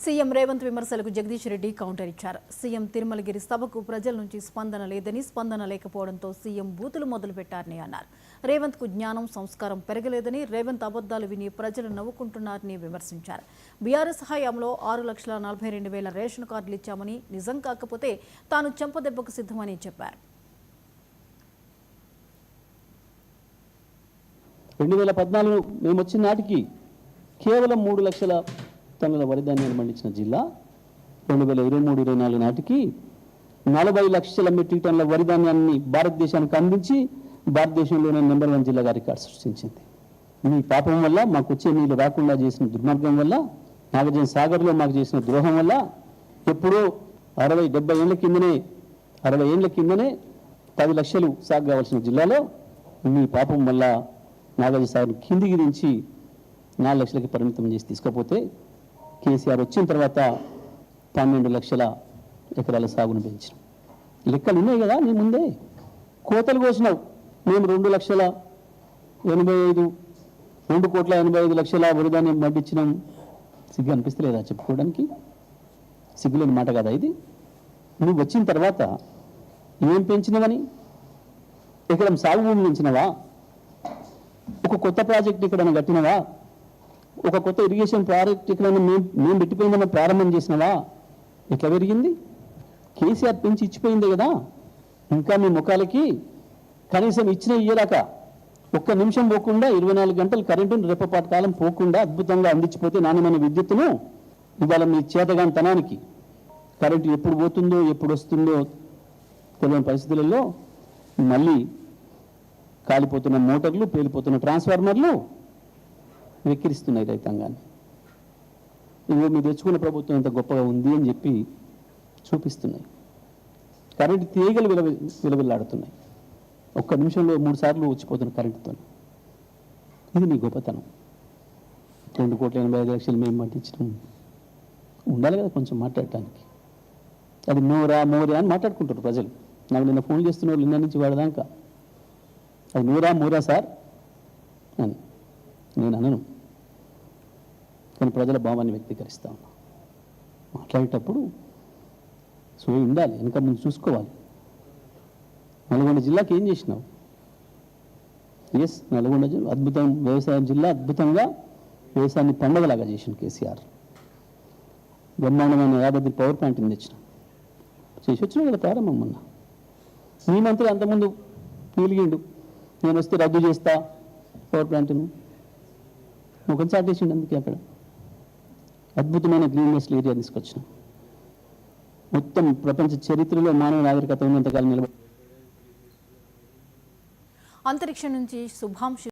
CM Revanth విమర్శలకు Jagadish Reddy counter ఇచ్చారు. CM Tirumalagiri సభకు ప్రజల నుంచి స్పందన లేదని, స్పందన లేకపోవడంతో సీఎం బూతులు మొదలుపెట్టారని అన్నారు. రేవంత్ కు జ్ఞానం, సంస్కారం పెరగలేదని, రేవంత్ అబద్దాలు విని ప్రజలు నవ్వుకుంటున్నారని విమర్శించారు. బీఆర్ఎస్ హయాంలో 6,42,000 రేషన్ కార్డులు ఇచ్చామని, నిజం కాకపోతే తాను చెంపదెబ్బకు సిద్ధమని చెప్పారు. 2014 మేము వచ్చిన నాటికి కేవలం 3 లక్షల టన్నుల వరి ధాన్యాన్ని పండించిన జిల్లా 2023-24 నాటికి 40 లక్షల మెట్రిక్ టన్నుల వరి ధాన్యాన్ని భారతదేశానికి అందించి భారతదేశంలోనే నెంబర్ 1 జిల్లాగా రికార్డు సృష్టించింది. మీ పాపం వల్ల, మాకు వచ్చే నీళ్ళు రాకుండా చేసిన దుర్మార్గం వల్ల, నాగార్జున సాగర్లో మాకు చేసిన ద్రోహం వల్ల ఎప్పుడో 60-70 ఏళ్ల కిందనే 60 ఏళ్ల కిందనే 10 లక్షలు సాగు కావాల్సిన జిల్లాలో మీ పాపం వల్ల నాగార్జున సాగర్ కిందికి దించి 4 లక్షలకి పరిమితం చేసి తీసుకపోతే కేసీఆర్ వచ్చిన తర్వాత 12 లక్షల ఎకరాల సాగును పెంచినాం. లెక్కలు ఉన్నాయి కదా నీ ముందే. కోతలు కోసినావు. మేము 2,85,2,85,00,000 వరిధాన్యం పండించినాం. సిగ్గు అనిపిస్తలేదా చెప్పుకోవడానికి? సిగ్గులేని మాట కదా ఇది. నువ్వు వచ్చిన తర్వాత ఏం పెంచినవని? ఎకరం సాగు భూమి పెంచినవా? ఒక కొత్త ప్రాజెక్ట్ ఎక్కడైనా కట్టినవా? ఒక కొత్త ఇరిగేషన్ ప్రాజెక్ట్ ఎక్కడైనా మేము పెట్టిపోయిందన్న ప్రారంభం చేసినవా? ఎట్లా పెరిగింది? కేసీఆర్ పెంచి ఇచ్చిపోయింది కదా. ఇంకా మీ ముఖాలకి కనీసం ఇచ్చిన ఇయ్యలాక ఒక్క నిమిషం పోకుండా 24 గంటలు కరెంటును రెప్పపాటు కాలం పోకుండా అద్భుతంగా అందించిపోతే నాణ్యమైన విద్యుత్తును ఇవాళ మీ చేతగానితనానికి కరెంటు ఎప్పుడు పోతుందో ఎప్పుడు వస్తుందో తెలియని పరిస్థితులలో మళ్ళీ కాలిపోతున్న మోటార్లు, పేలిపోతున్న ట్రాన్స్ఫార్మర్లు వెక్కిరిస్తున్నాయి రైతాంగాన్ని. ఇవో మీరు తెచ్చుకున్న ప్రభుత్వం ఎంత గొప్పగా ఉంది అని చెప్పి చూపిస్తున్నాయి. కరెంటు తీగలు విలవిల్లాడుతున్నాయి. ఒక్క నిమిషంలో 3 సార్లు వచ్చిపోతున్న కరెంటుతో. ఇది మీ గొప్పతనం. 2,85,00,000 మేము పండించడం ఉండాలి కదా కొంచెం మాట్లాడటానికి. అది మోరా అని మాట్లాడుకుంటారు ప్రజలు. నాకు నిన్న ఫోన్ చేస్తున్న వాళ్ళు నిన్న నుంచి వాడదాకా అది మోరా సార్ అని నేను అనను, కానీ ప్రజల భావాన్ని వ్యక్తీకరిస్తా ఉన్నా. మాట్లాడేటప్పుడు సో ఉండాలి, వెనక ముందు చూసుకోవాలి. నల్గొండ జిల్లాకి ఏం చేసినావు? ఎస్, నల్గొండ జిల్లా అద్భుతం, వ్యవసాయం జిల్లా అద్భుతంగా వ్యవసాయాన్ని పండగలాగా చేసిన కేసీఆర్. బ్రహ్మాండమైన 50 పవర్ ప్లాంట్ని తెచ్చిన చేసి వచ్చినా కదా ప్రారంభం. మొన్న మీ మంత్రి అంతకుముందు పీలిగిండు, నేను వస్తే రద్దు చేస్తా పవర్ ప్లాంట్ను. ఒక చాటేసిండు. అందుకే అక్కడ అద్భుతమైన గ్రీన్నెస్ ఏరియా తీసుకొచ్చిన. మొత్తం ప్రపంచ చరిత్రలో మానవ నాగరికత ఉన్నంతకాలం నిలబడి అంతరిక్షం నుంచి శుభాంశ